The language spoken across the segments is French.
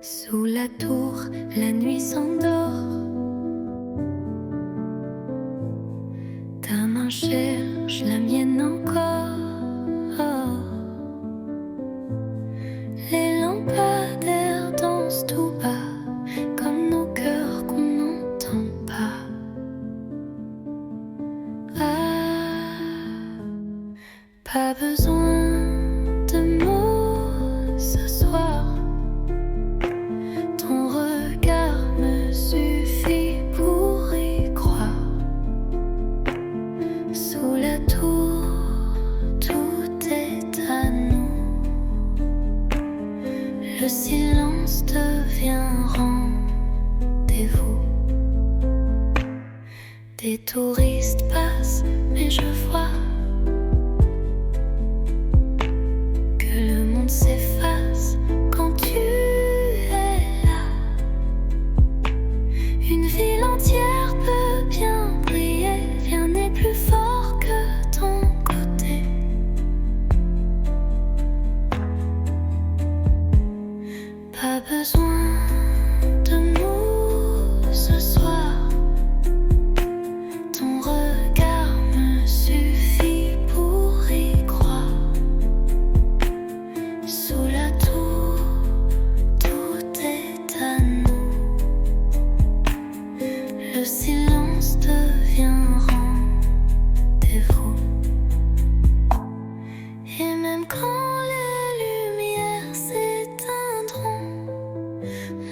Sous la tour, la nuit s'endort. Ta main cherche la mienne encore. Les lampadaires dansent tout bas, comme nos cœurs qu'on n'entend pas. Pas besoin de mots ce soir. Ton regard me suffit pour y croire. Sous la tour, tout est à nous. Le silence devient rendez-vous. Des touristes passent, mais je vois s'efface quand tu es là. Une ville entière peut bien briller, rien n'est plus fort que ton côté. Pas besoin de mots ce soir. Ton regard me suffit pour y croire. Sous la tour, tout est à nous. Le silence devient rendez-vous. Et même quand les lumières s'éteindront,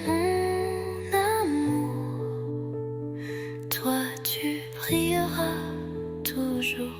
mon amour, toi tu brilleras toujours.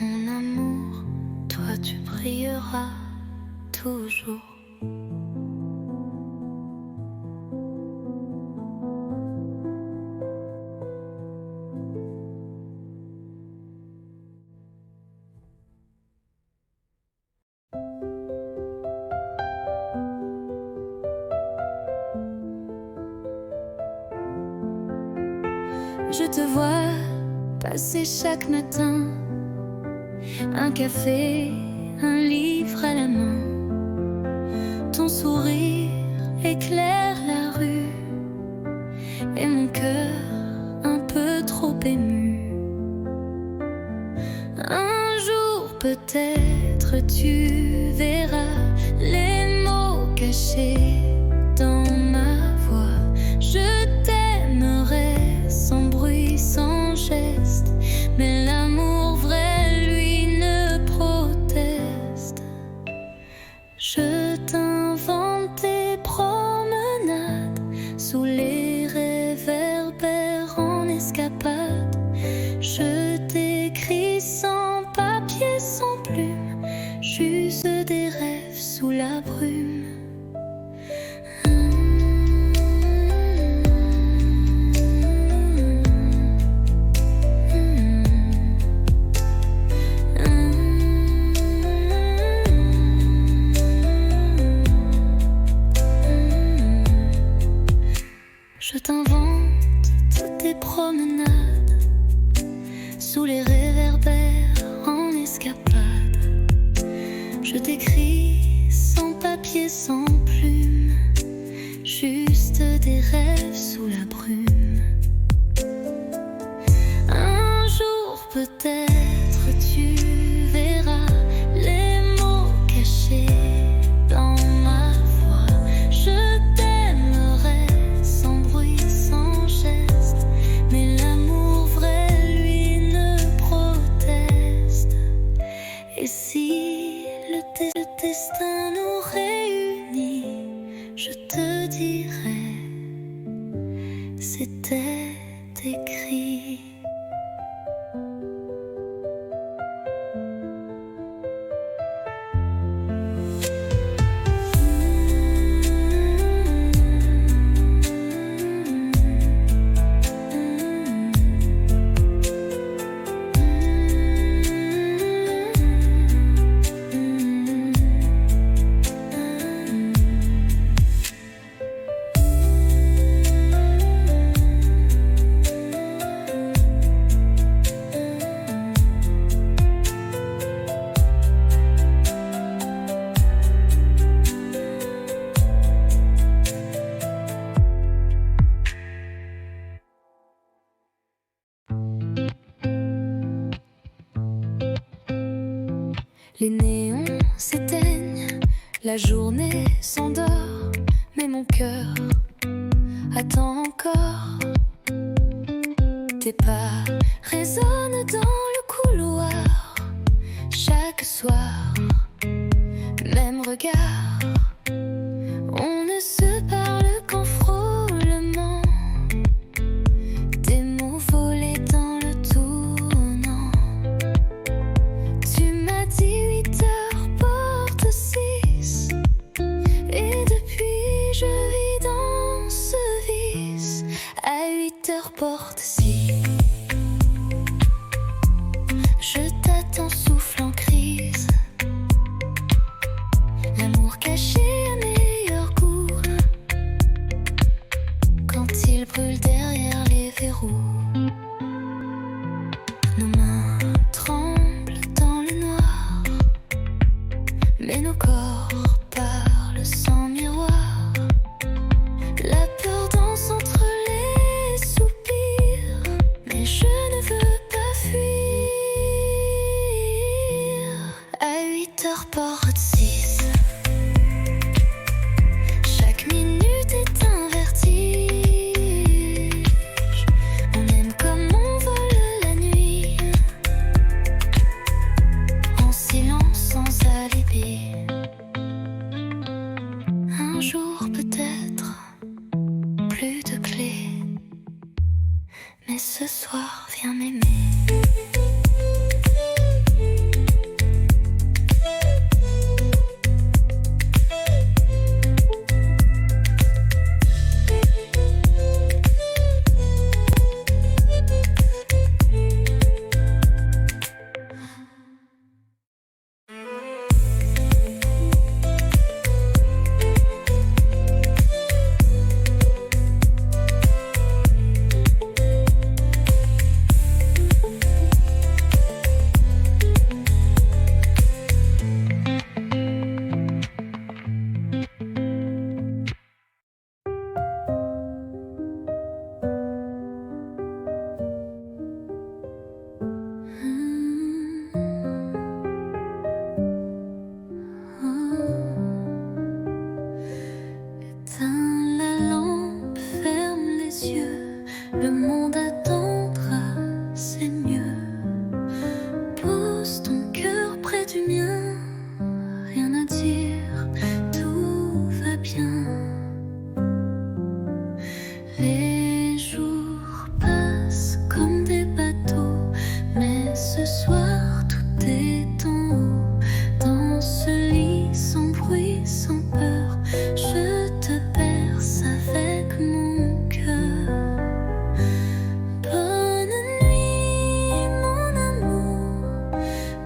Mon amour, toi tu brilleras toujours. Je te vois passer chaque matin, un café, un livre à la main. Ton sourire éclaire la rue et mon cœur un peu trop ému. Un jour peut-être tu verras les mots cachés dans ma voix. Je t'aimerai sans bruit, sans geste, mais l'amour vrai, lui, ne proteste. Je t'invente des promenades sous les réverbères en escapade. Je t'écris sans papier, sans plume, juste des rêves sous la brume. Je t'invente toutes tes promenades sous les réverbères en escapade. Je t'écris sans papier, sans plume, juste des rêves sous la brume. Un jour peut-être tu verras les mots cachés dans ma voix. Je t'aimerai sans bruit, sans geste, mais l'amour vrai, lui, ne proteste. Et si le destin nous réunit, je te dirai, c'était écrit. Les néons s'éteignent, la journée s'endort, mais mon cœur attend encore. Tes pas résonnent dans le couloir, chaque soir, même regard. On ne se parle qu'en frôlement, des mots volés dans le tournant. Tu m'as dit 8h porte 6, et depuis je vis dans ce vice. À 8h porte 6, je t'attends souffle en crise. L'amour caché à meilleur goût, quand il brûle derrière les verrous. Nos mains tremblent dans le noir, mais nos corps parlent sans miroir. La peur danse entre les soupirs, mais je ne veux pas fuir. À 8h porte 6, chaque minute est un vertige. On aime comme on vole la nuit, en silence sans alibi. Un jour peut-être, plus de clés, mais ce soir viens m'aimer. Éteins la lampe, ferme les yeux, le monde attendra, c'est mieux. Pose ton cœur près du mien, rien à dire, tout va bien. Les jours passent comme des bateaux, mais ce soir tout est en haut. Dans ce lit sans bruit, sans peur, je te berce avec mon cœur. Bonne nuit mon amour,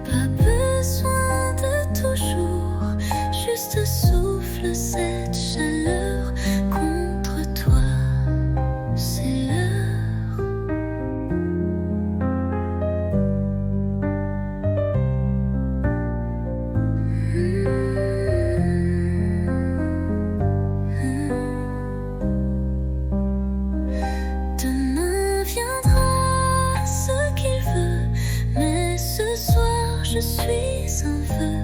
pas besoin de toujours, juste souffle cette chaleur contre toi, c'est l'heure. Demain viendra ce qu'il veut, mais ce soir je suis un vœu.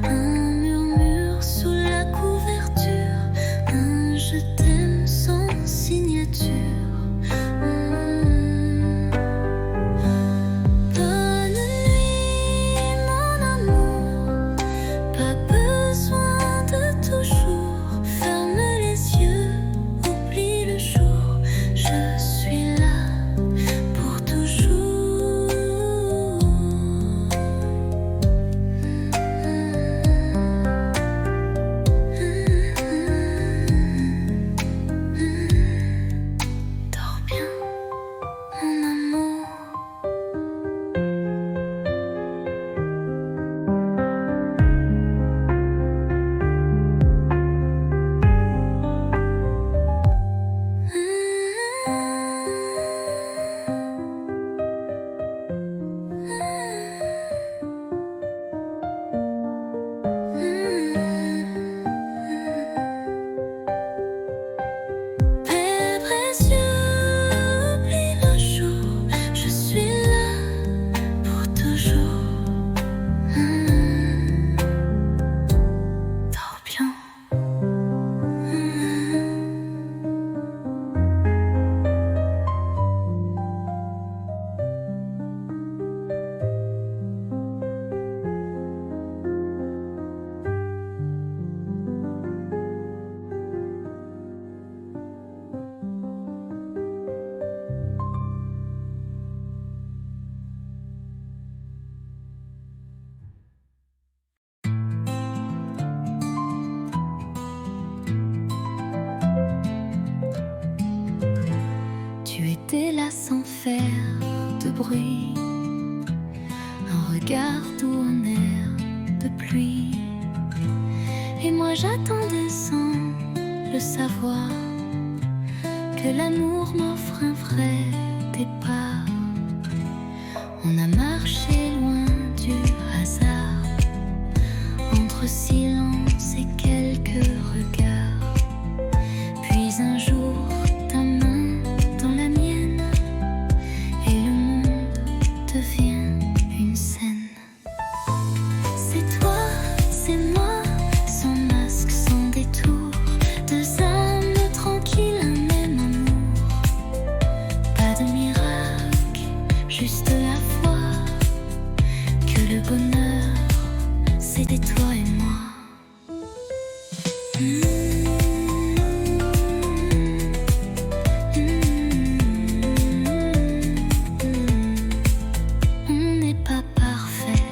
Un murmure sous la couverture, un je t'aime sans signature. Bonne nuit mon amour, pas besoin de toujours, ferme les bruit, un regard doux, un air de pluie. Et moi j'attendais sans le savoir que l'amour m'offre un vrai départ. On a marché loin du hasard, entre silence et quelques regards. Puis un jour, ta main dans la mienne, et le monde devient une scène. C'est toi, c'est moi, sans masque, sans détour, deux âmes tranquilles, un même amour. Pas de miracle, juste la foi que le bonheur, c'était toi et moi. On n'est pas parfait,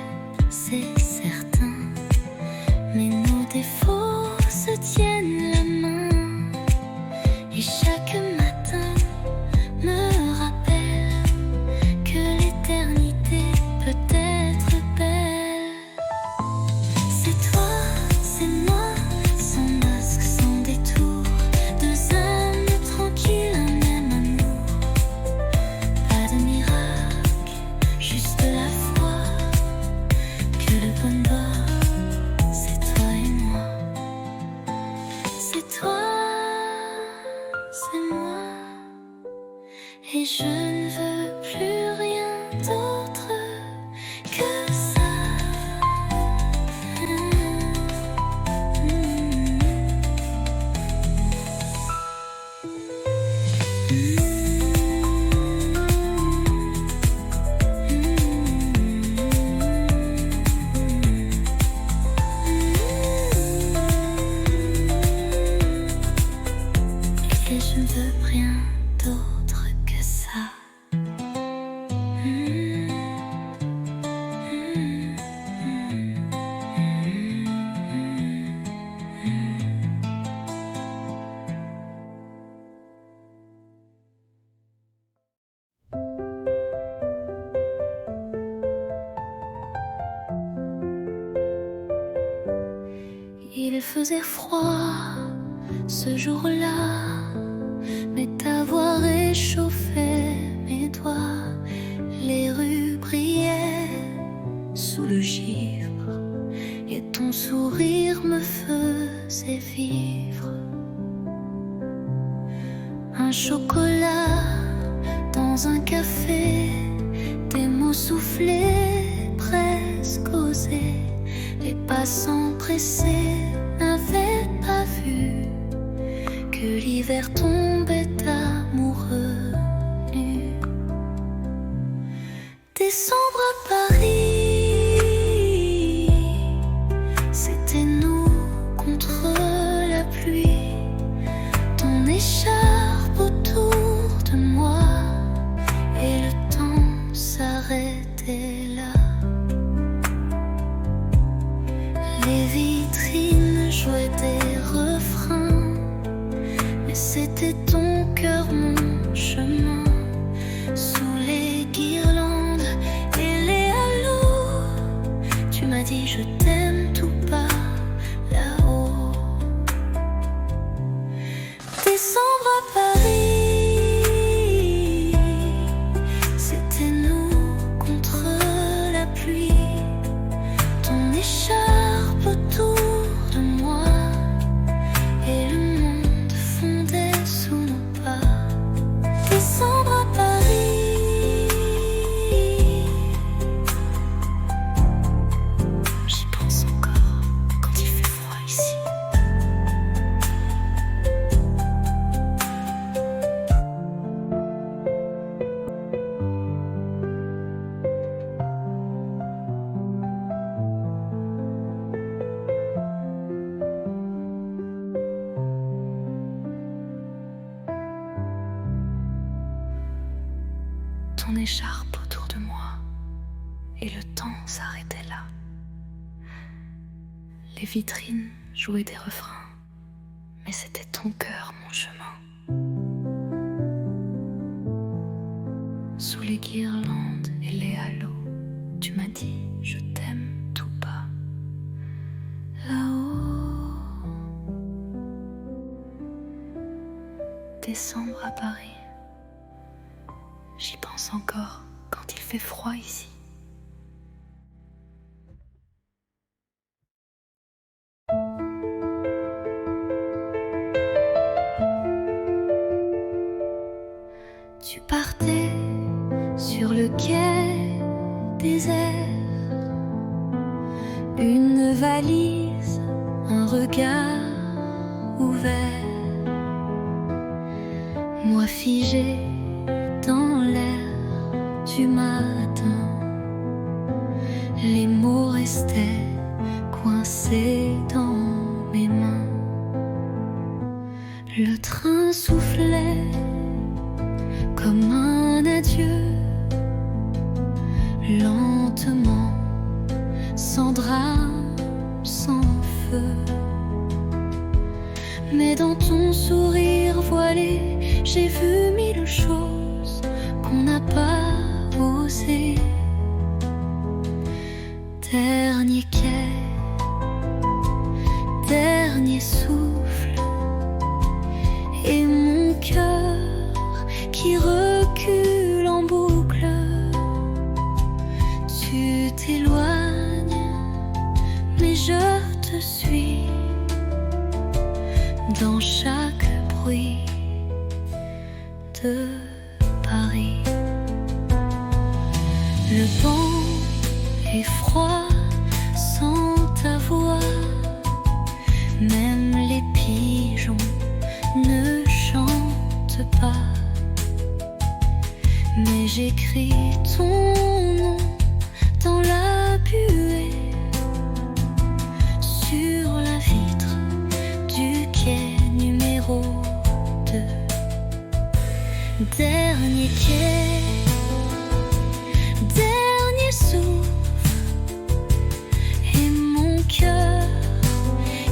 c'est certain, mais nos défauts se tiennent la main. Et chaque matin me rappelle que l'éternité peut être belle. C'est toi, c'est moi, sans masque, sans détour, deux âmes tranquilles, un même amour. Pas de miracle, juste la foi que le bonheur, c'est toi et moi. C'est toi, c'est moi, et je ne veux plus rien d'autre que ça. Et je ne veux rien d'autre que ça. Il faisait froid ce jour-là, mais ta voix réchauffait mes doigts. Les rues brillaient sous le givre, et ton sourire me faisait vivre. Un chocolat dans un café, des mots soufflés, presque osés. Les passants pressés n'avaient pas vu que l'hiver tombait amoureux nu. Décembre à Paris, c'était nous contre la pluie. Ton écharpe autour de moi, et le temps s'arrêtait là. Les vitrines jouaient des refrains, mais c'était ton cœur, mon chemin. Sous les guirlandes et les halos, tu m'as dit je t'aime tout bas là-haut. Décembre à Paris, c'était nous contre la pluie. Ton écharpe autour de moi, et le monde fondait sous nos pas. Décembre à Paris, j'y pense encore quand il fait froid ici. Ton écharpe autour de moi, et le temps s'arrêtait là. Les vitrines jouaient des refrains, mais c'était ton cœur, mon chemin. Sous les guirlandes tu m'as dit je t'aime tout bas. Là-haut, décembre à Paris. J'y pense encore quand il fait froid ici. Tu partais sur le quai désert, une valise, un regard ouvert, moi figé dans l'air du matin. Les mots restaient coincés dans mes mains. Le train soufflait comme un adieu, lentement, sans drame, sans feu. Mais dans ton sourire voilé, j'ai vu mille choses qu'on n'a pas osé. Dernier quai, dernier souffle, et mon cœur qui recule en boucle. Tu t'éloignes, mais je te suis dans chaque bruit de Paris. Le vent est froid sans ta voix, même les pigeons ne chantent pas. Mais j'écris ton nom dans la buée, sur la vitre du quai numéro 2. Dernier quai, dernier souffle, et mon cœur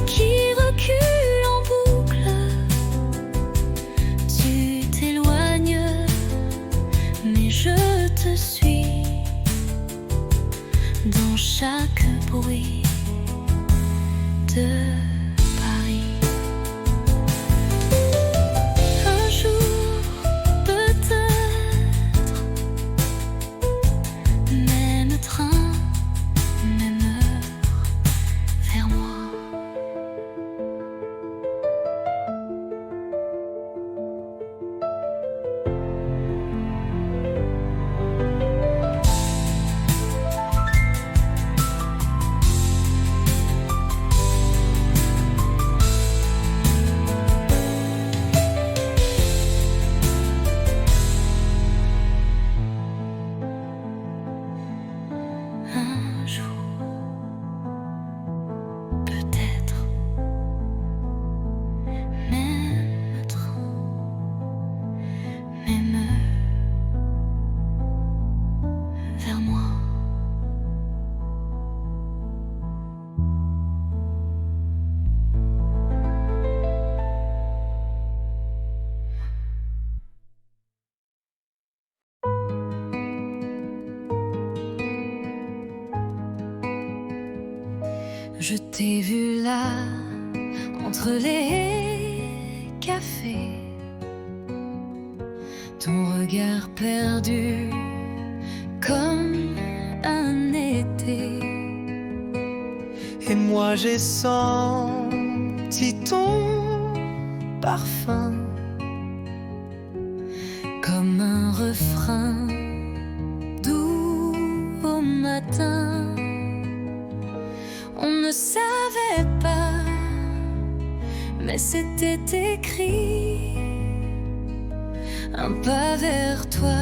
qui recule en boucle. Tu t'éloignes, mais je te suis dans chaque bruit de Paris. Un jour, peut-être, même train, même heure, vers moi. Un jour, peut-être, même train, même heure, vers moi. Je t'ai vu là, entre les cafés, ton regard perdu comme un été. Et moi j'ai senti ton parfum Comme un refrain doux au matin. On ne savait pas, mais c'était écrit. Un pas vers toi,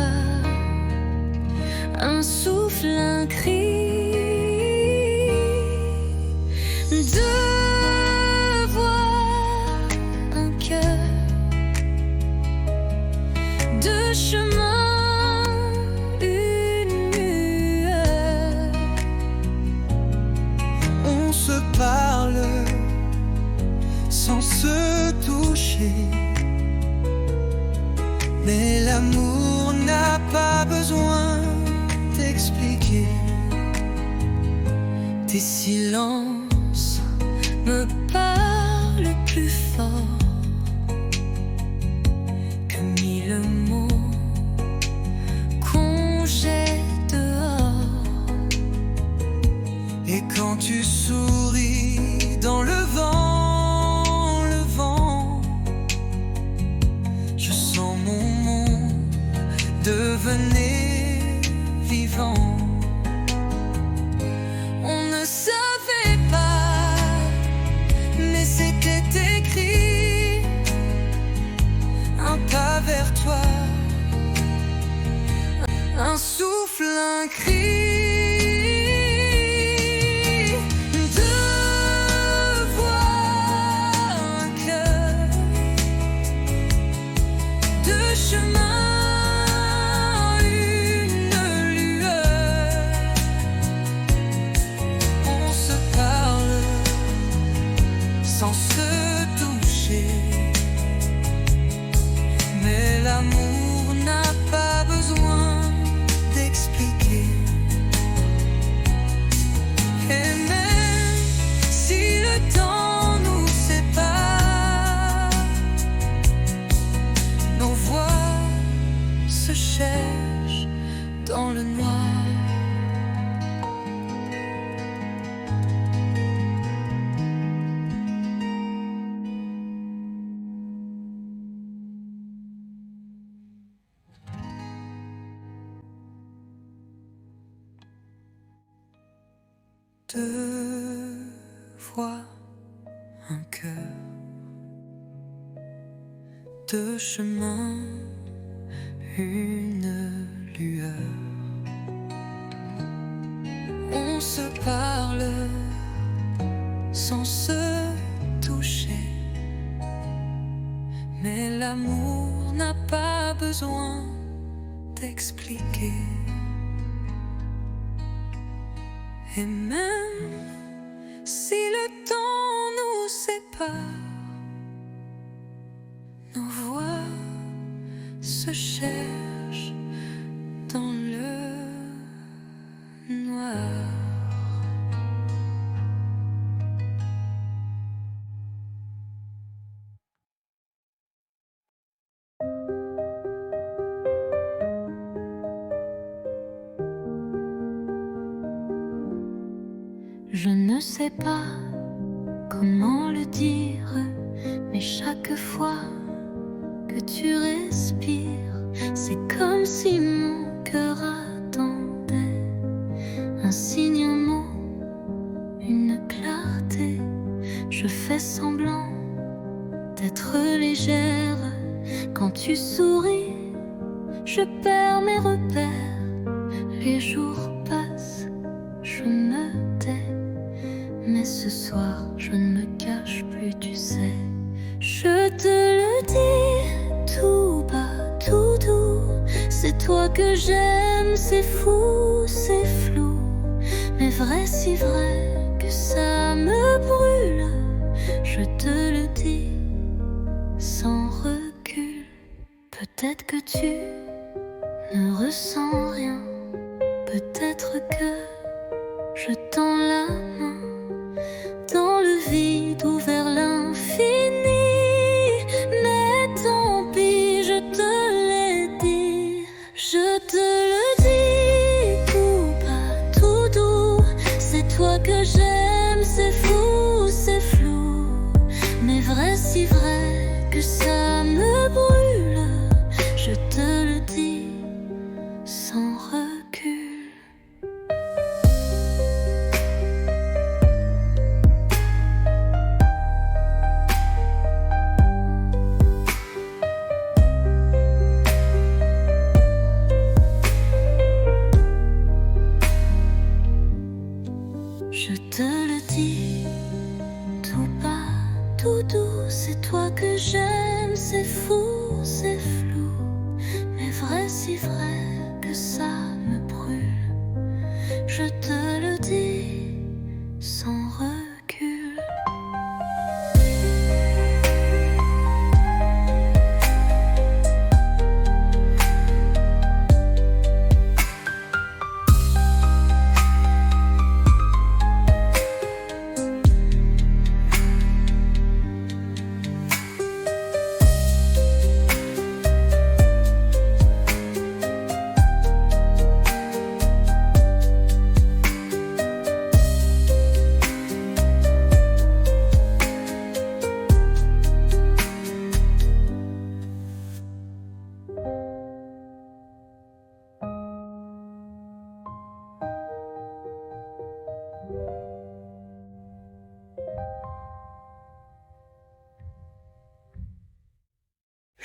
un souffle, un cri. Deux voix, un cœur, deux chemins, une lueur. On se parle sans se toucher, mais l'amour n'a pas besoin d'expliquer. Tes silences me parlent plus fort que mille mots qu'on jette dehors. Et quand tu souris dans le vent, je sens mon monde devenir vivant. On ne savait pas, mais c'était écrit. Un pas vers toi, un souffle, un cri. Deux voix, un cœur, deux chemins, une lueur. On se parle sans se toucher, mais l'amour n'a pas besoin d'expliquer. Et même si le temps nous sépare, nos voix se cherchent dans le noir. Deux voix, un cœur, deux chemins, une lueur. On se parle sans se toucher, mais l'amour n'a pas besoin d'expliquer. Et même si le temps nous sépare, nos voix se cherchent dans le noir. Je ne sais pas comment le dire, mais chaque fois que tu respires, c'est comme si mon cœur attendait un signe, un mot, une clarté. Je fais semblant d'être légère. Quand tu souris, je perds mes repères. Les jours passent, je me tais. Mais ce soir, je ne me cache plus, tu sais. Je te le dis tout bas, tout doux. C'est toi que j'aime, c'est fou, c'est flou. Mais vrai, si vrai que ça me brûle. Je te le dis sans recul. Peut-être que tu ne ressens rien. Peut-être que je tends la main dans le vide ou vers l'infini. Mais tant pis, je te l'ai dit. Je te le dis tout bas, tout doux. C'est toi que j'aime, c'est fou, c'est flou. Mais vrai, si vrai que ça me brûle. Je te le dis sans recul. Je te le dis tout bas, tout doux. C'est toi que j'aime, c'est fou, c'est flou. Mais vrai, si vrai que ça me brûle. Je te le dis sans recul.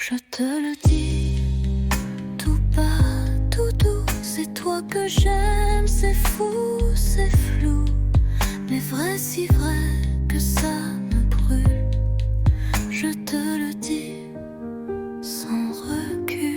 Je te le dis, tout bas, tout doux, c'est toi que j'aime, c'est fou, c'est flou, mais vrai, si vrai que ça me brûle. Je te le dis sans recul.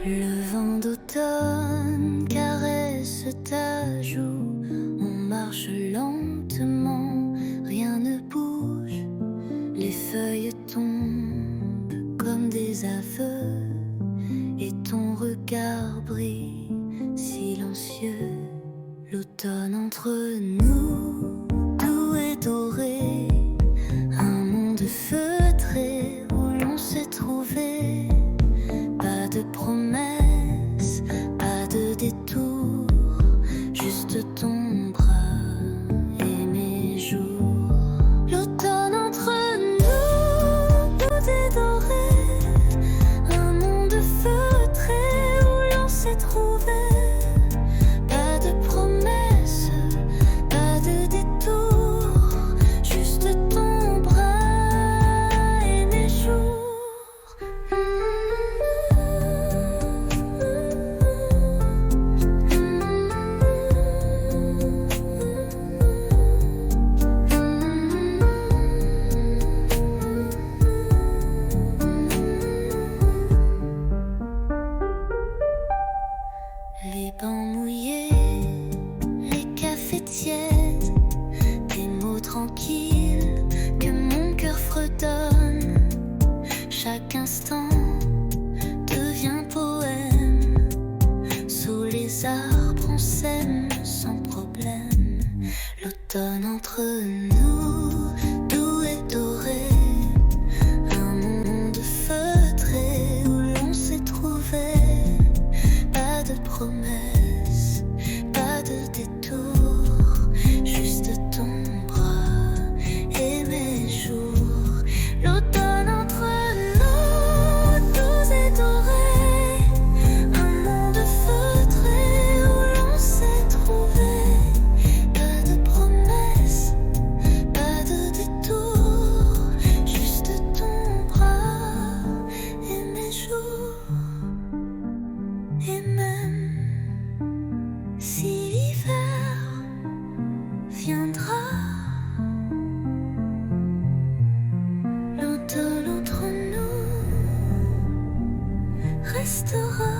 Le vent d'automne caresse ta joue. On marche lentement, rien ne bouge. Les feuilles tombent comme des aveux, et ton regard brille silencieux. L'automne entre nous, doux et doré, un monde feutré où l'on s'est trouvé. Pas de promesses, pas de détour, juste ton bras et mes jours. L'automne entre nous, doux et doré, un monde feutré où l'on s'est trouvé. Pas de promesses, pas de détour, juste ton bras et mes jours. Les bancs mouillés, les cafés tièdes, des mots tranquilles que mon cœur fredonne. Chaque instant devient poème. Sous les arbres on s'aime sans problème. L'automne entre nous, doux et doré, un monde feutré où l'on s'est trouvé. Pas de promesses, pas de détour, juste ton bras et mes jours. L'automne entre nous, doux et doré, un monde feutré où l'on s'est trouvé. Pas de promesses, pas de détour, juste ton bras et mes jours. Et même si l'hiver viendra, l'automne entre nous restera.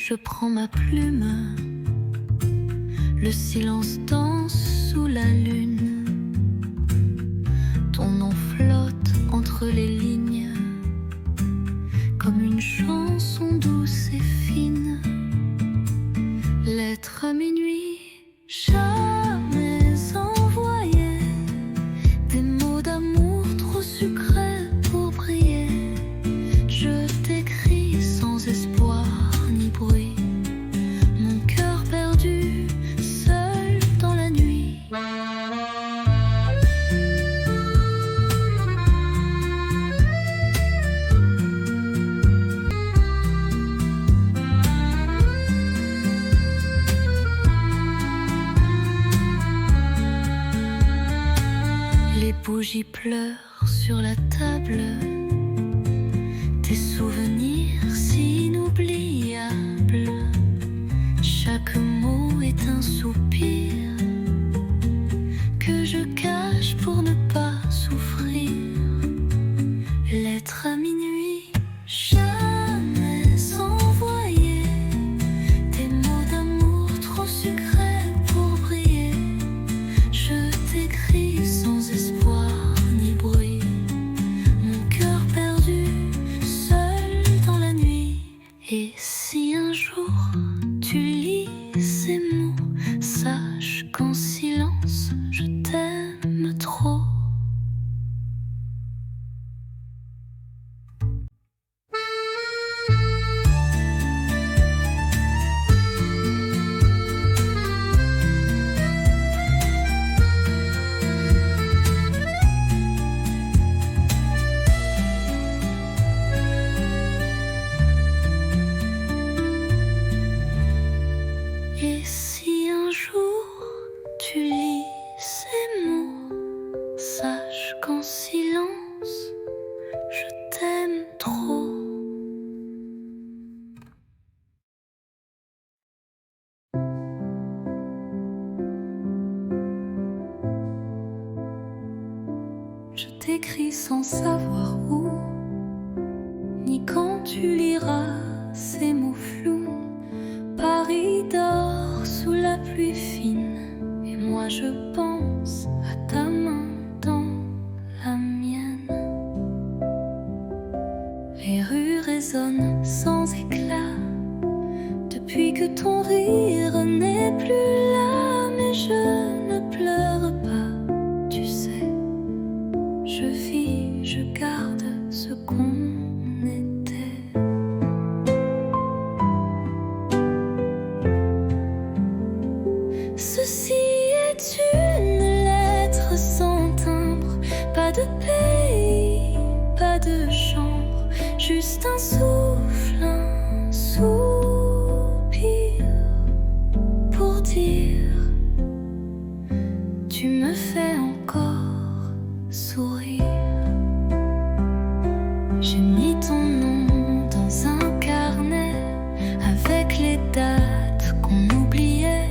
Je prends ma plume, le silence danse sous la lune. Ton nom flotte entre les lignes, comme une chanson douce et fine. Lettre à minuit, jamais envoyée, des bougies pleurent sur la table. Tes souvenirs si inoubliables. Chaque mot est un soupir que je cache pour ne pas souffrir. Lettre à minuit, jamais envoyée. Des mots d'amour trop sucrés pour briller. Je t'écris sans espoir ni bruit. Mon cœur perdu, seul dans la nuit. Et si un jour tu lis ces mots, sache qu'en silence je t'aime trop. Et si un jour tu lis ces mots, sache qu'en silence je t'aime trop. Je t'écris sans savoir où, ni quand tu liras ces mots flous. Paris dort sous la pluie fine, et moi je pense à ta main dans la mienne. Les rues résonnent sans éclat, depuis que ton rire n'est plus là. Mais je ne pleure pas, tu sais. Je vis, je garde ce qu'on était. Ceci est une lettre sans timbre, pas de pays, pas de chambre, juste un souffle, un soupir pour dire tu me fais encore sourire. J'ai mis ton nom dans un carnet avec les dates qu'on oubliait.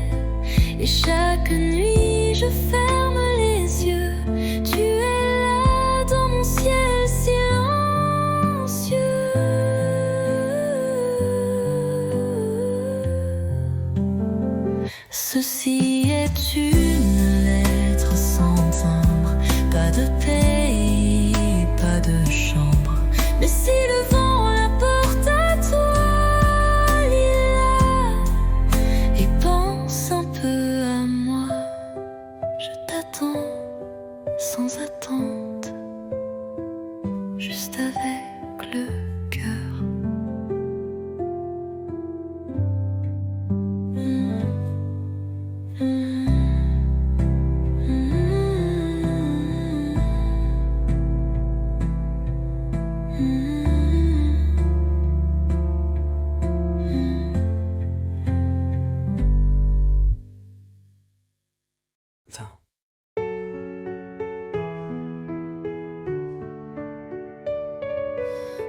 Et chaque nuit je ferme les yeux. Tu es là dans mon ciel silencieux. Ceci est une lettre sans timbre, pas de pays, pas de chambre. Mais si le vent la porte à toi, lis-la et pense un peu à moi. Je t'attends sans attente, juste avec le cœur.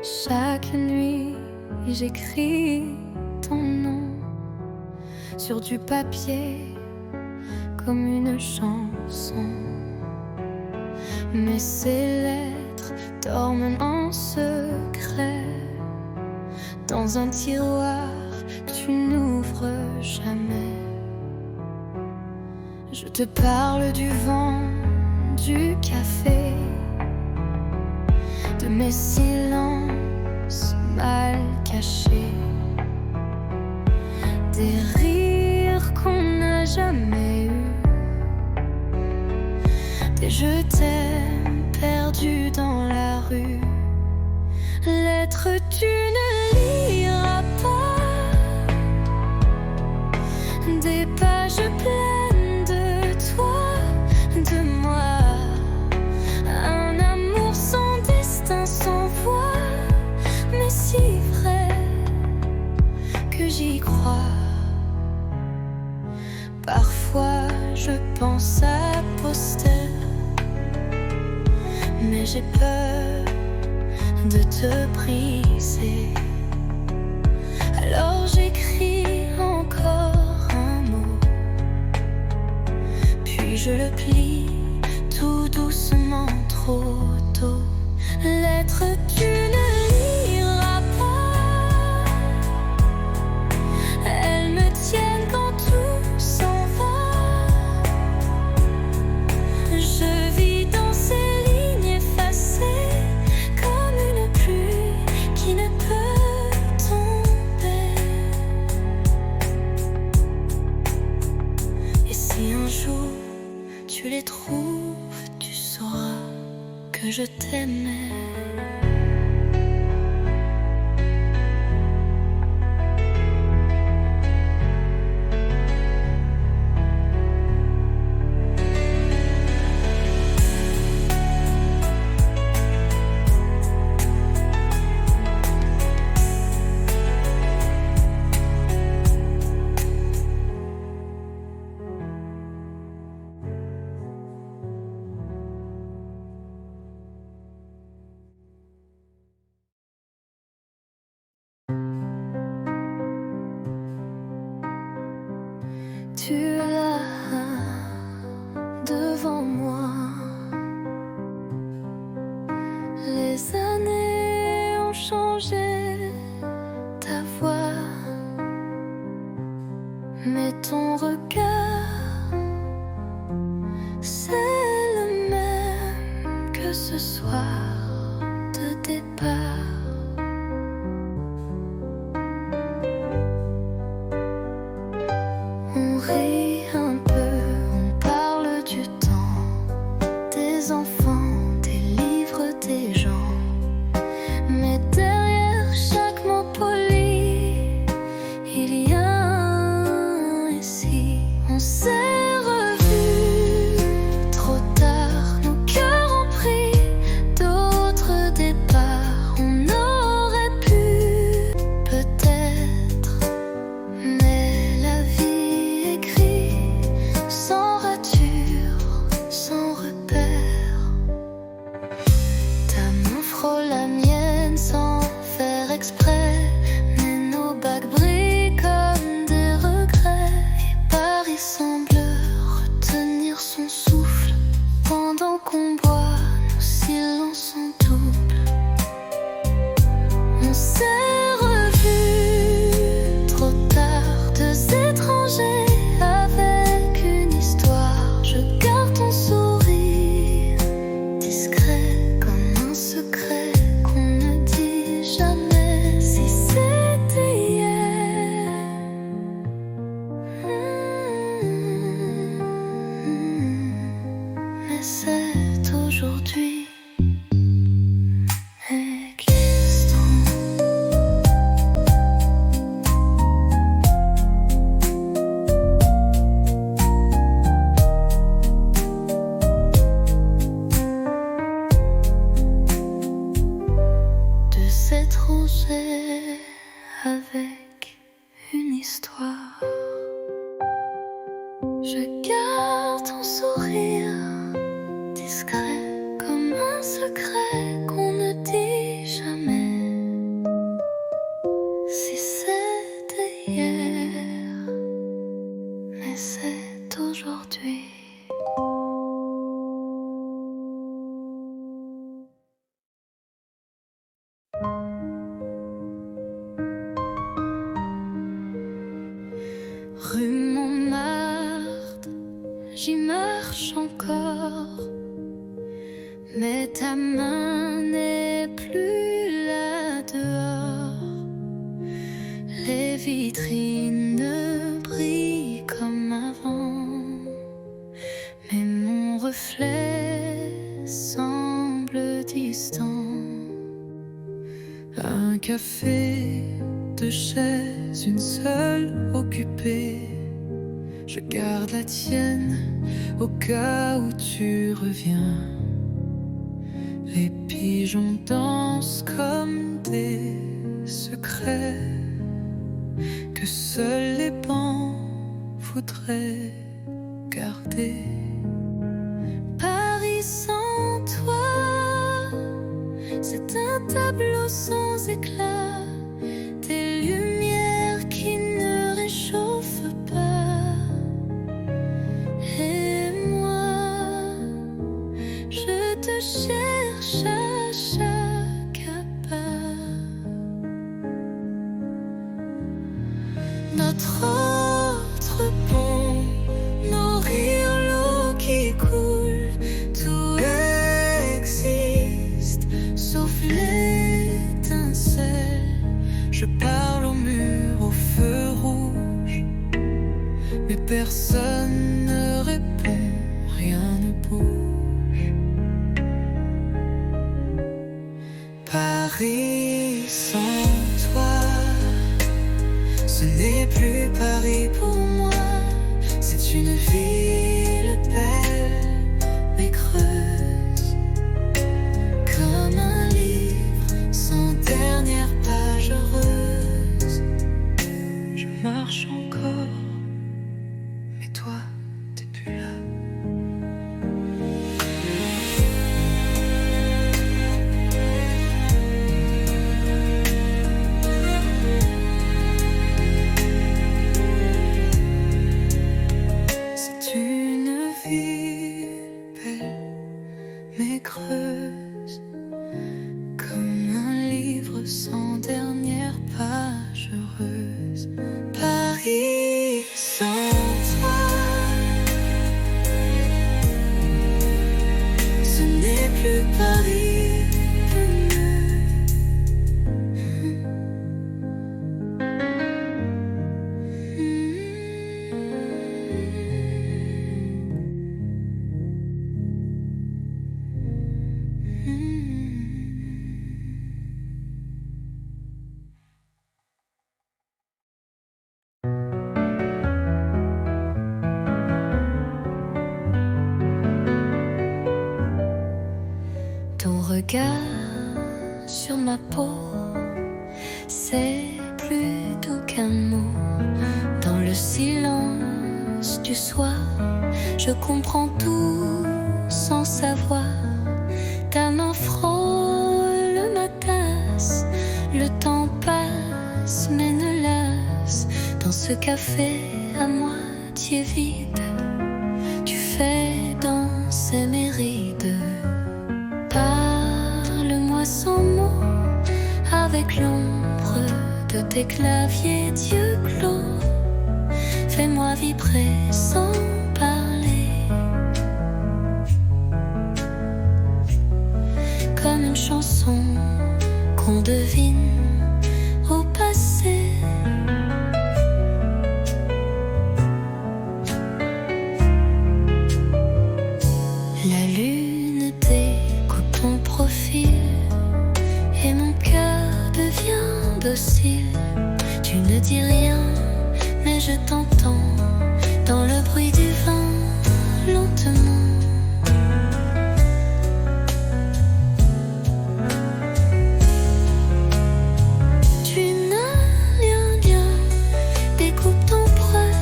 Chaque nuit, j'écris ton nom sur du papier comme une chanson. Mais ces lettres dorment en secret dans un tiroir que tu n'ouvres jamais. Je te parle du vent, du café, de mes silences mal cachés, des rires qu'on n'a jamais eus, des je t'aime perdus dans la rue. Lettre tu ne liras pas, des pages pleines de toi, de moi. Un amour sans destin, sans voix, mais si vrai que j'y crois. Parfois je pense à poster mais j'ai peur de te briser. Alors j'écris encore un mot, puis je le plie tout doucement, trop tôt. Lettre, tu ne liras pas. Elles me tiennent quand tout s'en va. Je vis dans ces lignes effacées comme une pluie qui ne peut tomber. Et si un jour tu les trouves, tu sauras que je t'aimais. Tu es là devant moi. Les années ont changé ta voix, mais ton regard, c'est le même que ce soir de départ. On rit un peu, on parle du temps, des enfants, des livres, des gens. Mais derrière chaque mot poli, il y a un récit. On s'est revus trop tard, nos cœurs ont pris d'autres départs. On aurait pu peut-être, mais la vie écrit sans rature, sans repère. Ta main frôle la mienne sans faire exprès, mais nos bagues brillent comme des regrets. Et Paris semble retenir son souffle pendant qu'on boit, nos silences en double. On s'est revus trop tard, deux étrangers avec une histoire. Je garde ton sourire discret comme un secret qu'on ne dit jamais. Si c'était hier, mais c'est aujourd'hui existant. De s'étranger avec une histoire. Je garde ton sourire discret comme un secret qu'on ne dit jamais. Si c'était hier, mais c'est aujourd'hui. Rue Montmartre, j'y marche encore, mais ta main n'est plus là dehors. Les vitrines ne brillent comme avant, mais mon reflet semble distant. Un café, deux chaises, une seule occupée. Je garde la tienne au cas où tu reviens. Les pigeons dansent comme des secrets que seuls les bancs voudraient garder. Paris sans toi, tableaux sans éclat, des lumières qui ne réchauffent pas. Et moi, je te cherche à chaque pas. Notre autre pont, nos riolos qui coulent, tout existe, sauf l'étincelle. Je parle au mur, au feu rouge, mais personne ne répond, rien ne bouge. Paris sans toi, ce n'est plus Paris pour moi. C'est une ville belle, mais creuse, comme un livre sans dernière page heureuse. Je marche encore, mais toi, t'es plus là. C'est une ville belle, mais creuse, comme un livre sans dernière page heureuse. Paris sans toi, ce n'est plus Paris pour ton regard sur ma peau, c'est plus doux qu'un mot. Dans le silence du soir, je comprends tout sans savoir. Ta main frôle ma tasse, le temps passe mais ne lasse. Dans ce café à moitié vide, tu fais danser mes rides. Parle-moi sans mots, avec l'ombre de tes claviers d'yeux clos. Fais-moi vibrer sans parler, comme une chanson qu'on devine au passé. La lune découpe ton profil et mon cœur devient docile. Tu ne dis rien, mais je t'entends dans le bruit du vent, lentement. Tu n'as rien, découpe ton poil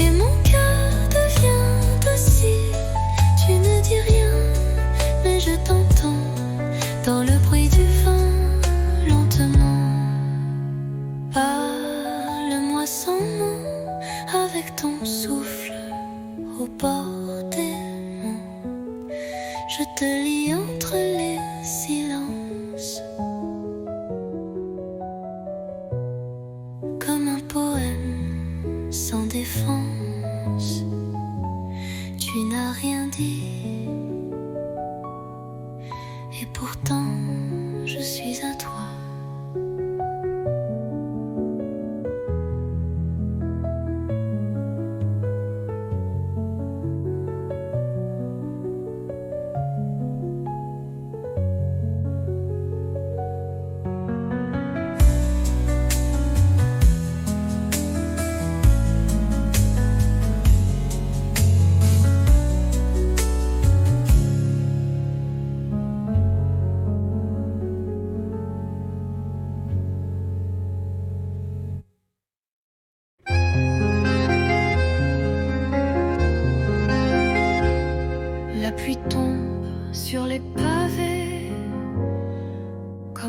et mon cœur devient docile. Tu ne dis rien, mais je t'entends dans le bruit du vent, lentement. Parle-moi sans mots, avec ton souffle au bord des monts. Je te lis entre les silences, comme un poème sans défense. Tu n'as rien dit, et pourtant je suis à toi.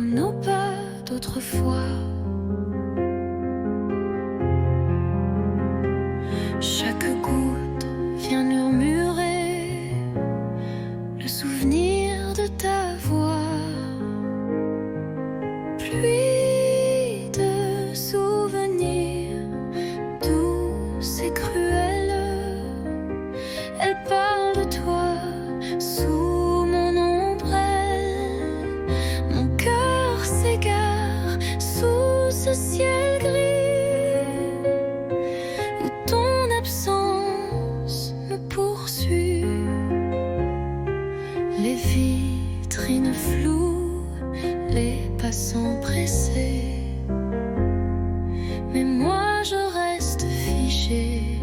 comme nos pas d'autrefois. Chaque goutte vient murmurer le souvenir de ta voix. Pluie de souvenirs douces et cruels, elle parle de toi sous mon ombrelle. Mon cœur s'égare sous ce ciel gris où ton absence me poursuit. Les vitrines floues, les passants pressés, mais moi je reste figée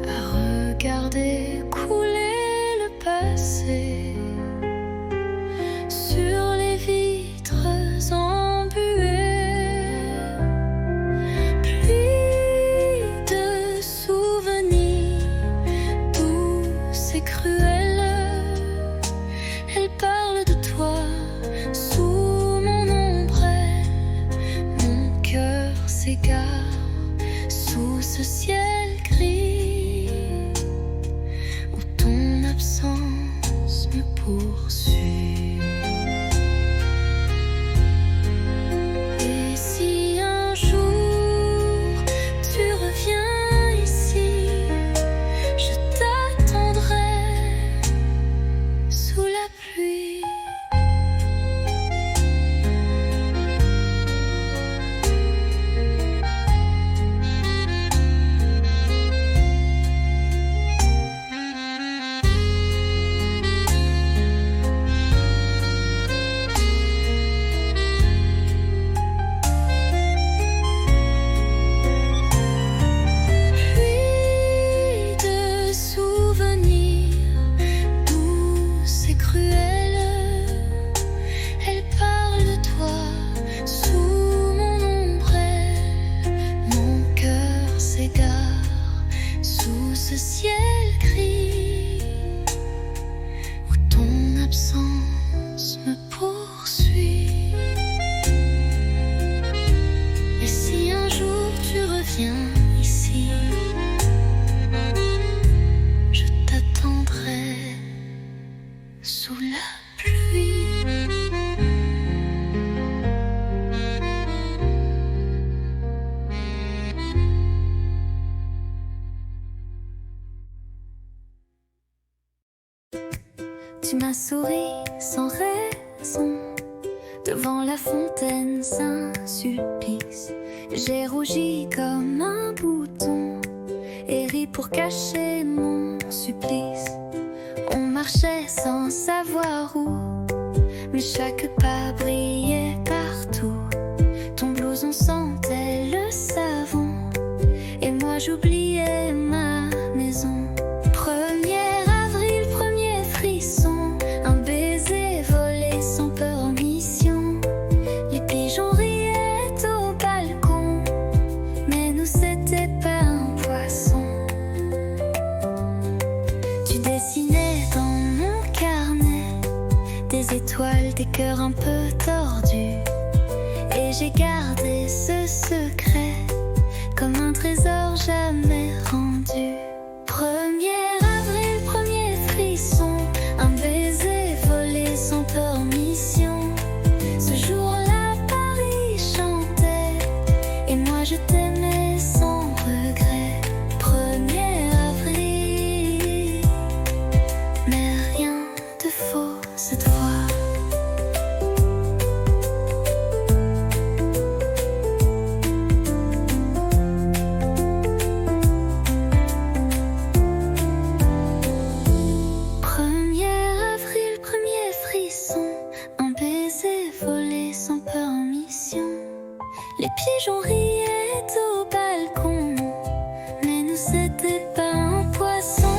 à regarder couler le passé sur les vitres embuées. Pluie de souvenirs douces et cruels, elle parle de toi sous mon ombrelle. Mon cœur s'égare sous ce ciel gris où ton absence me poursuit. Et si un jour tu reviens ici, je t'attendrai sous la pluie. Pluie de souvenirs douces et cruels, elle parle de toi sous mon ombrelle. Mon cœur s'égare sous ce ciel gris où ton absence me poursuit. Et si un jour tu reviens ici, je t'attendrai sous la pluie. Tu m'as souri sans raison devant la fontaine Saint-Sulpice. J'ai rougi comme un bouton et ri pour cacher mon supplice. On marchait sans savoir où, mais chaque pas brillait partout. Ton blouson sentait le savon et moi j'oubliais ma maison. 1er avril, premier frisson, un baiser volé sans peur en mission. Les pigeons riaient au balcon, mais nous c'était pas un poisson. Tu dessinais dans mon carnet des étoiles, des cœurs un peu tordus, et j'ai gardé ce secret comme un trésor jamais rendu. 1er avril, premier frisson, un baiser volé sans peur en mission. Ce jour-là, Paris chantait et moi je t'aimais sans regret. 1er avril, mais rien de faux cette fois. Les pigeons riaient au balcon, mais nous c'était pas un poisson.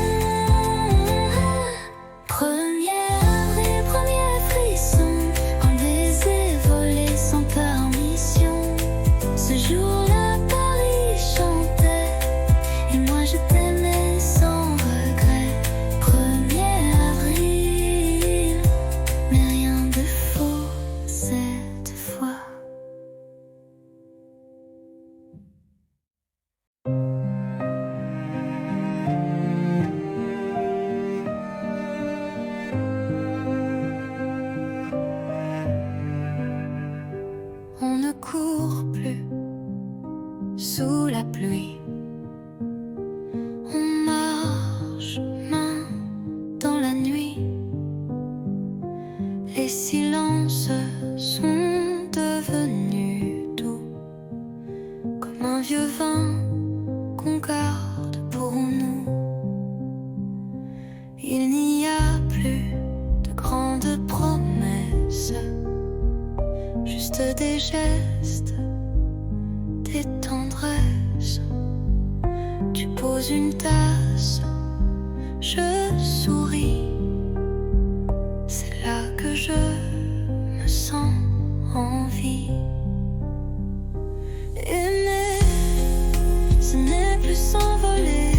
1er avril, premier frisson, un baiser volé sans permission. Ce jour-là, Paris chantait et moi je t'aimais sans regret. 1er avril, mais rien de faux. gestes, tes tendresses. Tu poses une tasse, je souris. C'est là que je me sens en vie. Aimer, ce n'est plus s'envoler,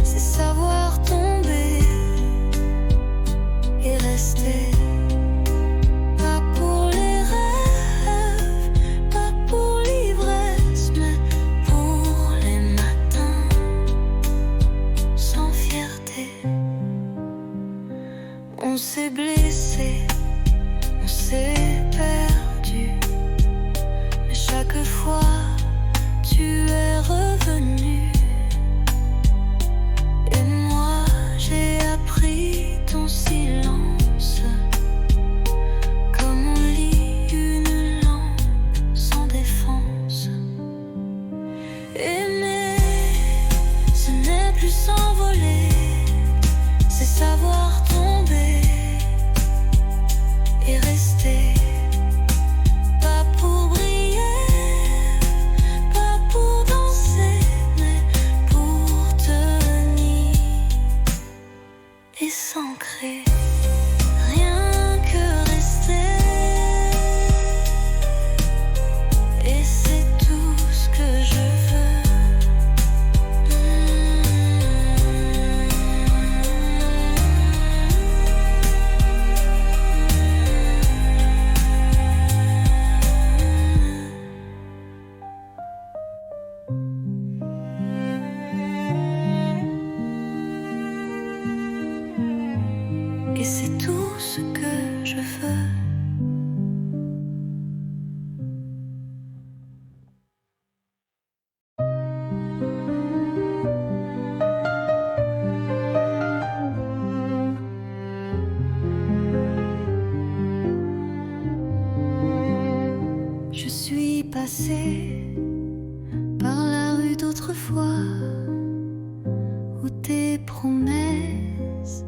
c'est savoir tomber et rester. Pas pour les rêves, pas pour l'ivresse, mais pour les matins sans fierté. On s'est blessé, on s'est perdu, mais chaque fois tu es revenu. Et moi j'ai appris ton silence, comme on lit une lampe sans défense. Aimer, ce n'est plus s'envoler, c'est savoir tomber et rester. Pas pour briller, pas pour danser, mais pour tenir et s'ancrer. Rien que rester, et c'est tout ce que je veux. Et c'est tout ce que je veux. Je suis passée par la rue d'autrefois, où tes promesses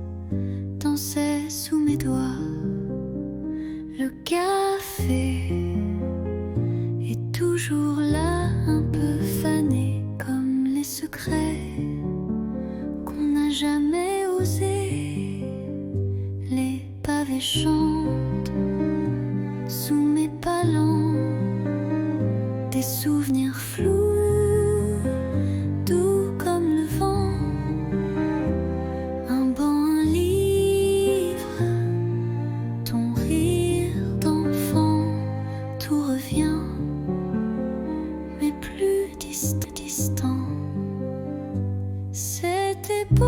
dansaient sous mes doigts. Le café est toujours là, un peu fané, comme les secrets qu'on n'a jamais osé. Les pavés chantent sous mes palans, des souvenirs flous, doux comme le vent. Un banc, un livre, ton rire d'enfant, tout revient, mais plus distant. C'était beau,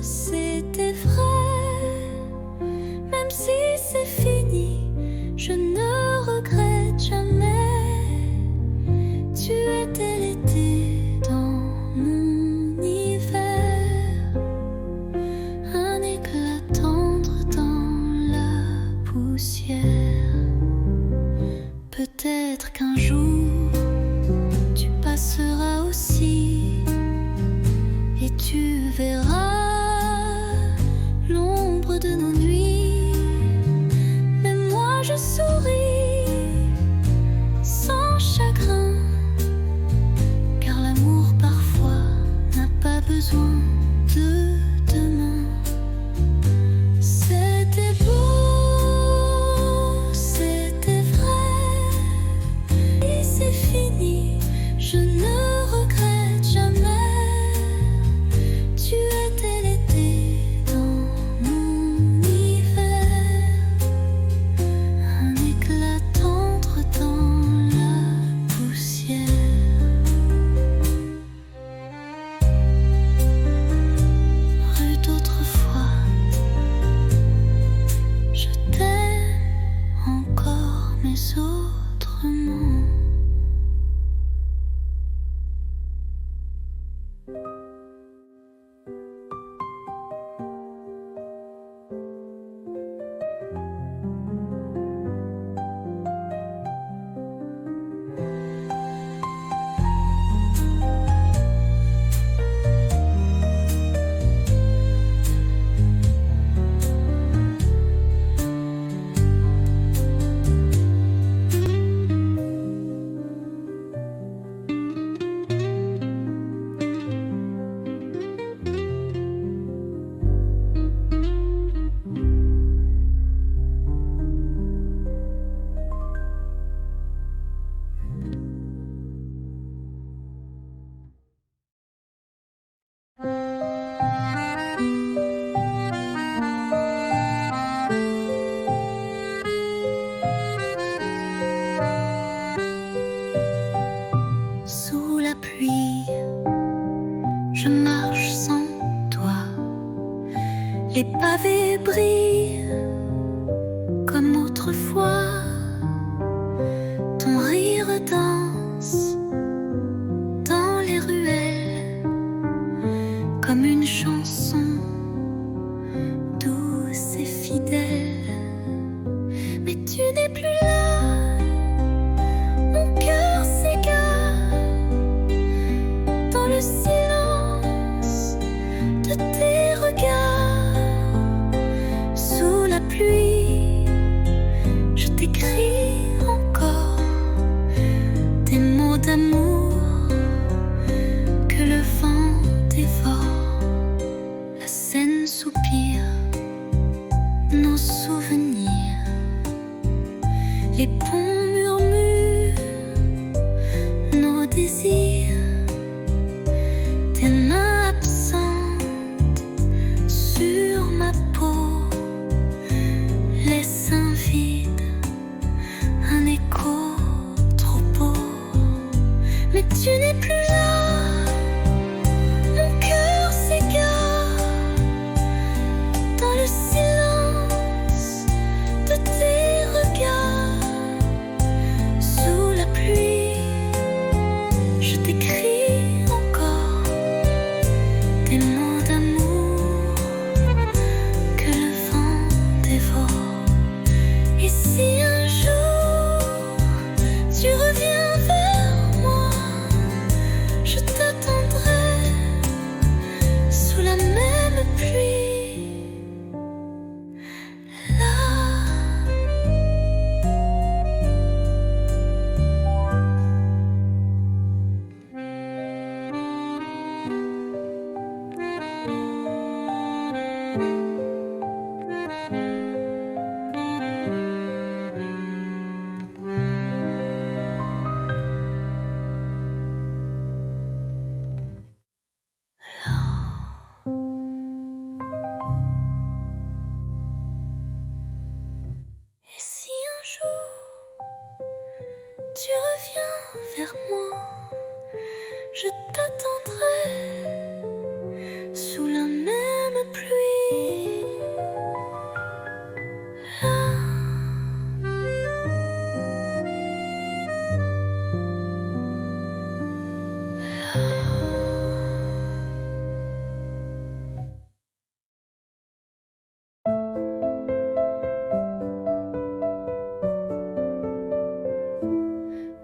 c'était vrai, même si c'est fini, je ne regrette jamais. Tu étais l'été dans mon hiver, un éclat tendre dans la poussière. Peut-être qu'un jour tu passeras aussi, et tu verras l'ombre de nos nuits. Mais moi je souris sans chagrin, car l'amour parfois n'a pas besoin de demain. C'était beau, c'était vrai, et c'est fini, je ne regrette jamais. Tu étais l'été dans mon hiver, un éclat tendre dans la poussière. Rue d'autrefois, je t'aime encore, mais autrement. pluie, je marche sans toi. Les pavés brillent comme autrefois. Ton rire danse dans les ruelles comme une chanson douce et fidèle. Mais tu n'es plus là, mon cœur s'égare dans le silence de tes regards. Sous la pluie, je t'écris encore des mots d'amour que le vent dévore. La Seine soupire nos souvenirs. Les ponts murmurent nos désirs. Tes mains absentes sur ma peau laissent un vide, un écho trop beau. Mais tu n'es plus là, mon cœur s'égare dans le silence de tes regards. Sous la pluie, je t'écris encore des mots d'amour que le vent dévore. Et si un jour tu reviens vers moi, je t'attendrai sous la même pluie. Là. Et si un jour tu reviens vers moi, je t'attendrai sous la même pluie. Là.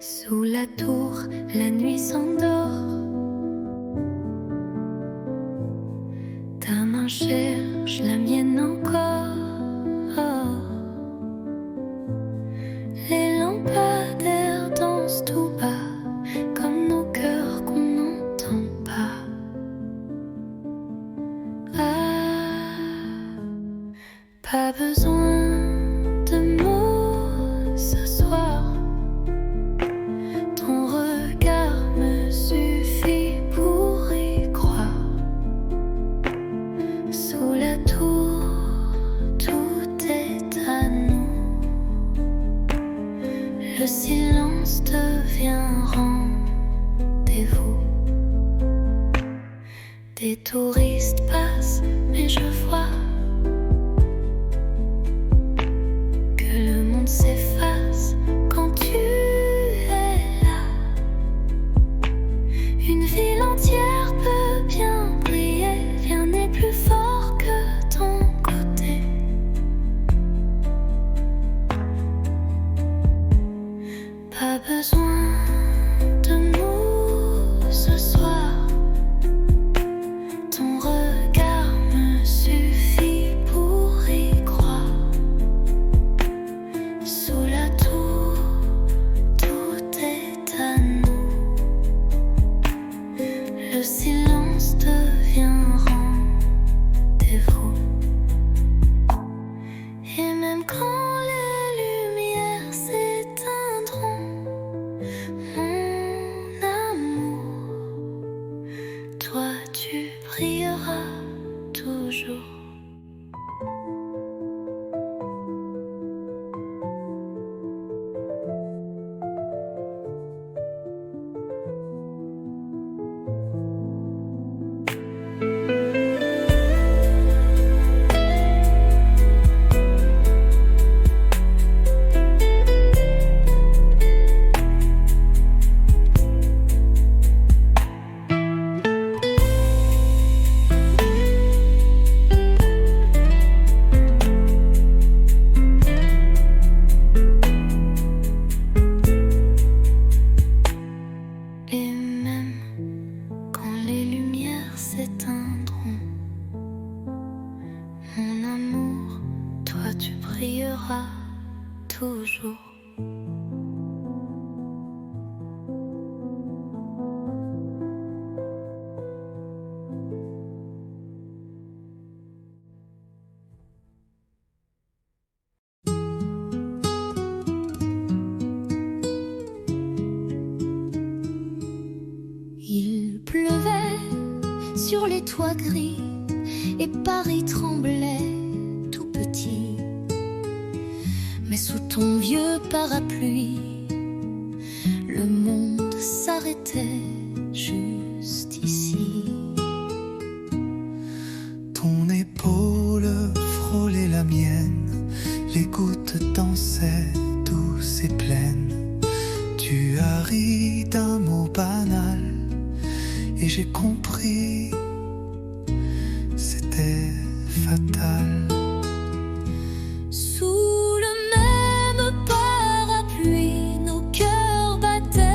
Sous la tour, la nuit s'endort. Ta main cherche la mienne encore. Les lampadaires dansent tout bas, comme nos cœurs qu'on n'entend pas. Ah, pas besoin de mots ce soir. Ton regard me suffit pour y croire. Sous la tour, tout est à nous. Le silence devient rendez-vous. Des touristes passent, mais je vois que le monde s'efface quand tu es là. Une ville entière peut bien briller, rien n'est plus fort que ton côté. Pas besoin de mots ce soir. Ton regard me suffit pour y croire. Sous la tour, tout est à nous. Le silence devient rendez-vous. Et même quand les lumières s'éteindront, mon amour, toi tu brilleras toujours. s'éteindront. Mon amour, toi tu brilleras toujours. Il pleuvait sur les toits gris et Paris tremblait tout petit. Mais sous ton vieux parapluie, le monde s'arrêtait juste ici. Ton épaule frôlait la mienne, les gouttes dansaient douces et pleines. Tu as ri d'un mot banal et j'ai compris, c'était fatal. Sous le même parapluie, nos cœurs battaient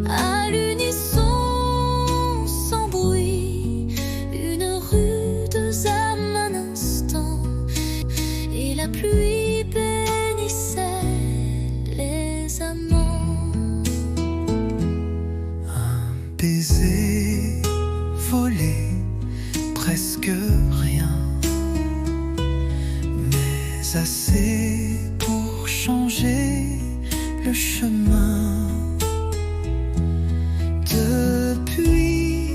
à l'unisson, sans bruit, une rude âme un instant, et la pluie bénissait les amants. Baiser, voler, presque rien, mais assez pour changer le chemin. Depuis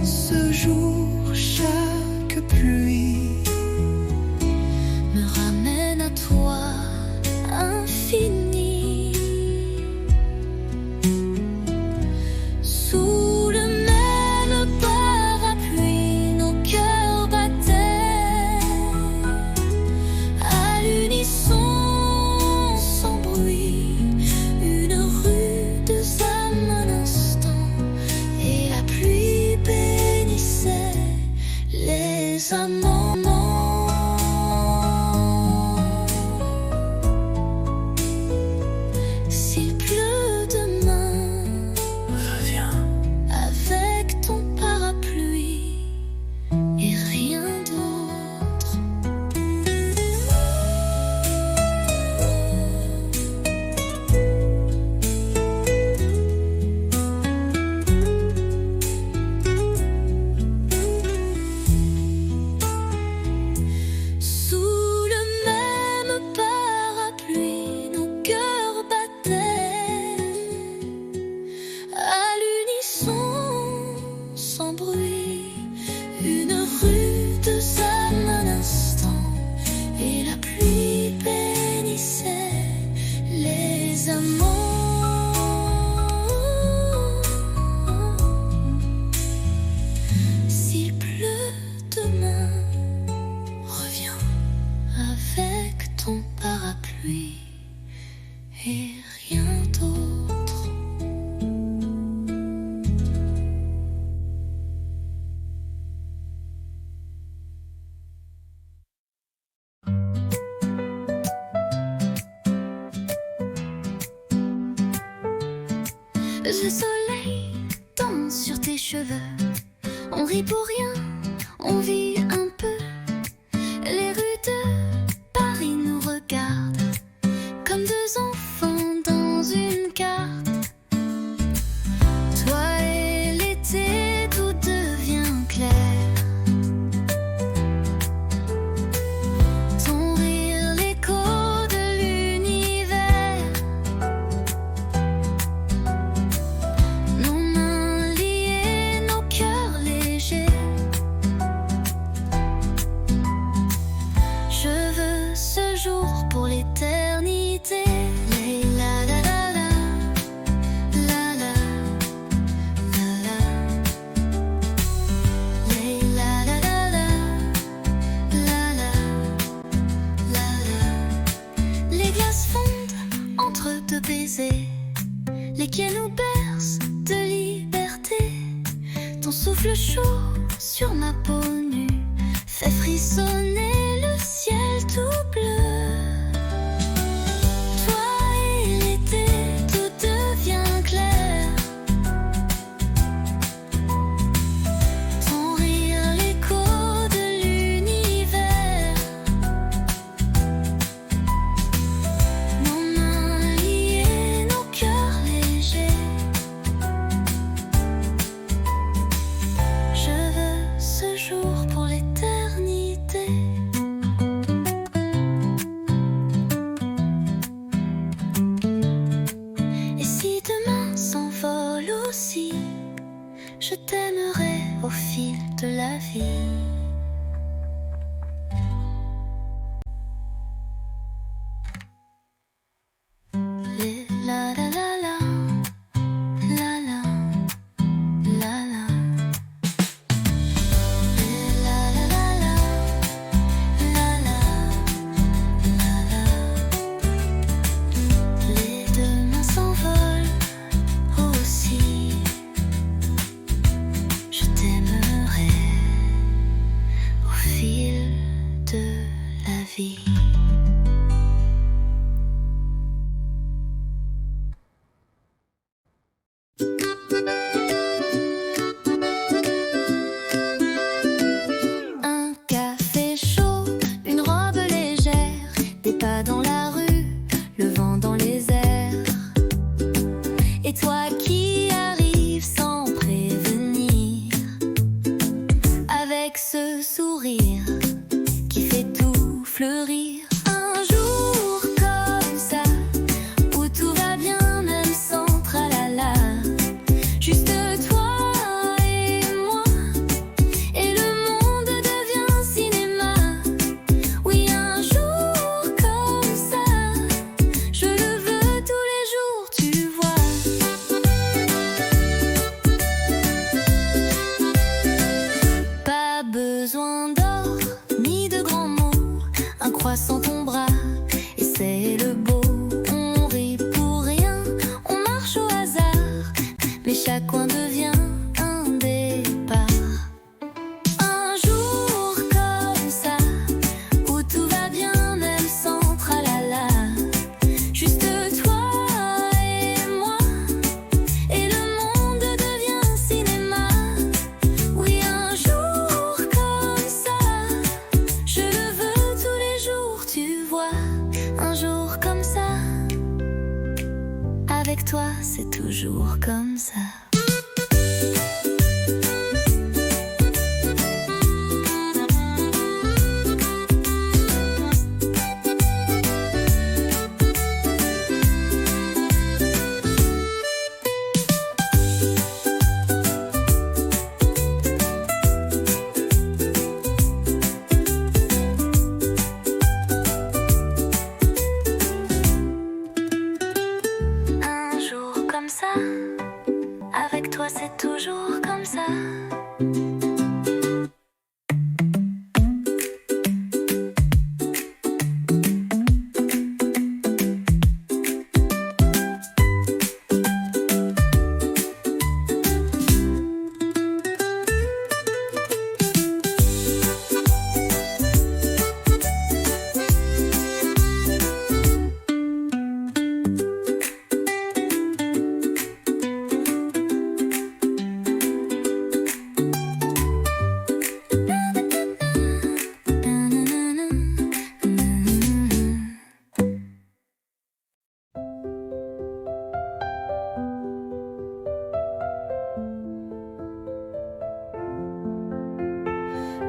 ce jour, chaque pluie Me ramène à toi, infini. Sous le même parapluie, nos cœurs battaient à l'unisson, sans bruit, une rude âme un instant, et la pluie bénissait les amants. S'il pleut demain, reviens. avec ton parapluie et rien d'autre. Sous le même parapluie, nos cœurs battaient à l'unisson, sans bruit, une rude âme un instant, et la pluie bénissait les amants. S'il pleut demain, reviens avec ton parapluie et rien d'autre. Le soleil danse sur tes cheveux, on rit pour rien, on vit un peu. Les rues de Paris nous regardent comme deux enfants dans une carte. Toi et l'été, tout devient clair. Ton rire, l'écho de l'univers. Nos mains liées, nos cœurs légers. Je veux ce jour pour l'éternité. La la la la, la la, la la, la la la la, la la, la la. Les glaces fondent entre deux baisers, les quais nous bercent de liberté. Ton souffle chaud sur ma peau nue fait frissonner le ciel tout bleu. Toi et l'été, tout devient clair. aussi, je t'aimerai au fil de la vie. Les la la la la, la la, la la. Les la la la la, la la, la la. Les deux mains s'envolent aussi, je t'aimerai au fil de la vie. Un café chaud, une robe légère, des pas dans la rue, le vent dans les airs. Et toi qui arrives sans prévenir, avec ce sourire qui fait tout fleurir. Un jour comme ça, où tout va bien même sans tralala. Juste toi et moi, et le monde devient cinéma. Oui, un jour comme ça, je le veux tous les jours, tu vois. Pas besoin d'or, ni de grands mots, un croissant ton bras, et c'est le beau. On rit pour rien, on marche au hasard, mais chaque coin devient un départ. Un jour comme ça, où tout va bien même sans tralala. Juste toi et moi, et le monde devient cinéma. Oui, un jour comme ça, je le veux tous les jours, tu vois. Un jour comme ça, avec toi c'est toujours comme ça. Un jour comme ça, avec toi c'est toujours comme ça.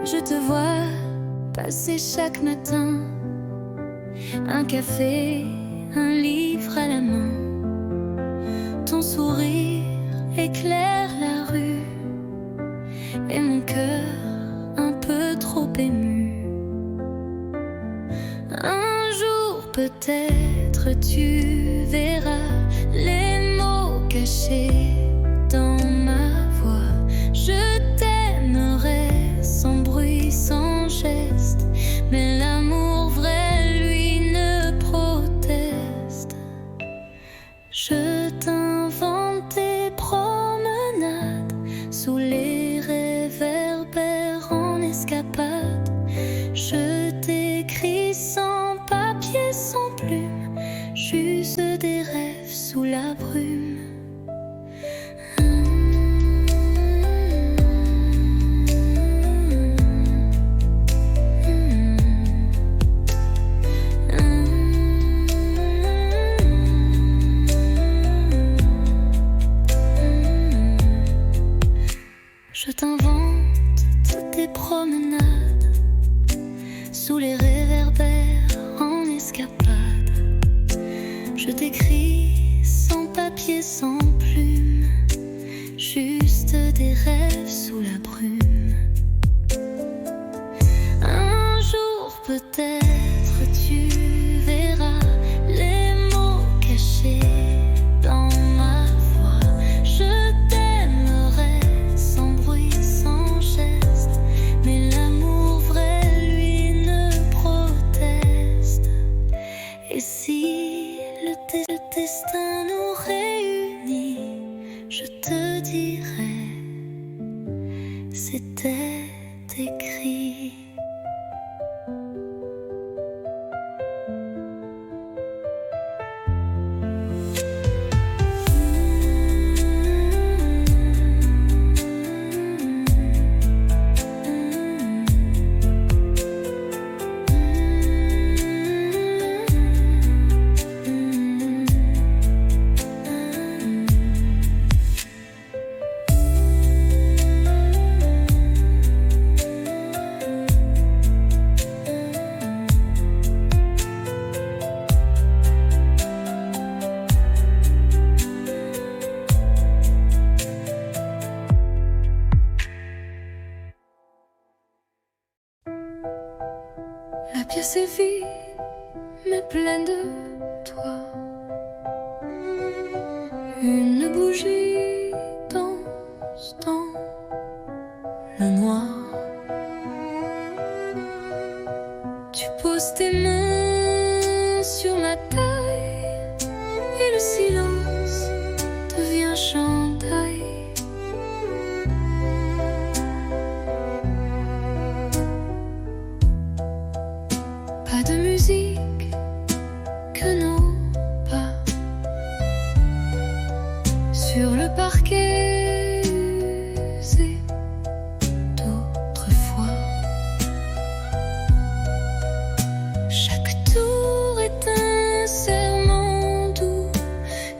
Je te vois passer chaque matin, un café, un livre à la main. Ton sourire éclaire la rue, et mon cœur un peu trop ému. Un jour peut-être tu verras les mots cachés dans ma voix. Je t'aimerai sans bruit, sans geste, mais l'amour vrai, lui, ne proteste. Je t'invente des promenades sous les réverbères en escapade. Je t'écris sans papier, sans plume, juste des rêves sous la brume. Je t'invente toutes tes promenades sous les réverbères en escapade. Je t'écris sans papier, sans plume, juste des rêves sous la brume. Un jour peut-être tu verras les mots cachés dans ma voix. Je t'aimerai sans bruit, sans geste, mais l'amour vrai, lui, ne proteste. Et si le destin nous réunit, je te dirai, c'était écrit. La pièce est vide, mais pleine de toi. Une bougie danse dans le noir. Tu poses tes mains sur ma taille et le silence devient chandail. Pas de musique que nos pas sur le parquet usé d'autrefois. Chaque tour est un serment doux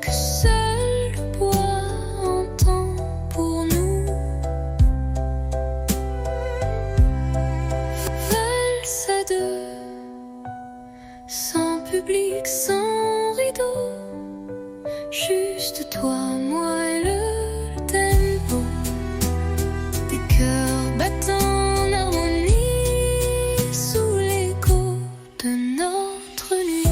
que seul le bois entend pour nous. Valse à deux, sans public, sans rideau, juste toi, moi et le tempo des cœurs battant en harmonie sous l'écho de notre nuit.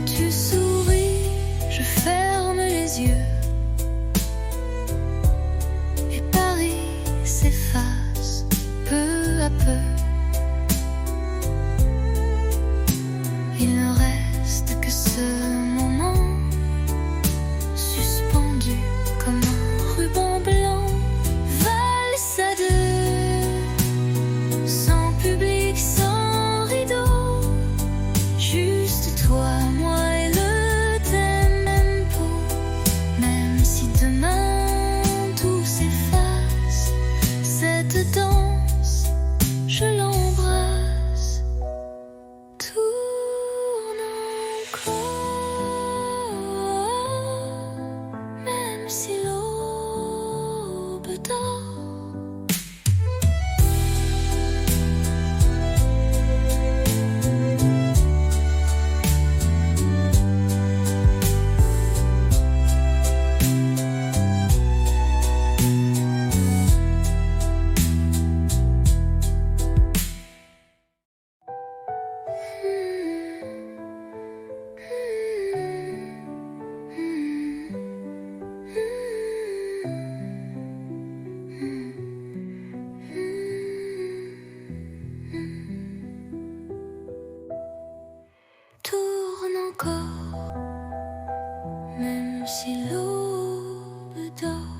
Tu souris, je ferme les yeux. S'efface peu à peu. Il ne reste que ce moment suspendu comme un ruban blanc. Valse à deux, sans public, sans rideau, juste toi, moi et le tempo. Même si demain tout s'efface, cette danse, je l'embrasse. Tourne encore, même si l'aube dort. Tourne encore, même si l'aube dort.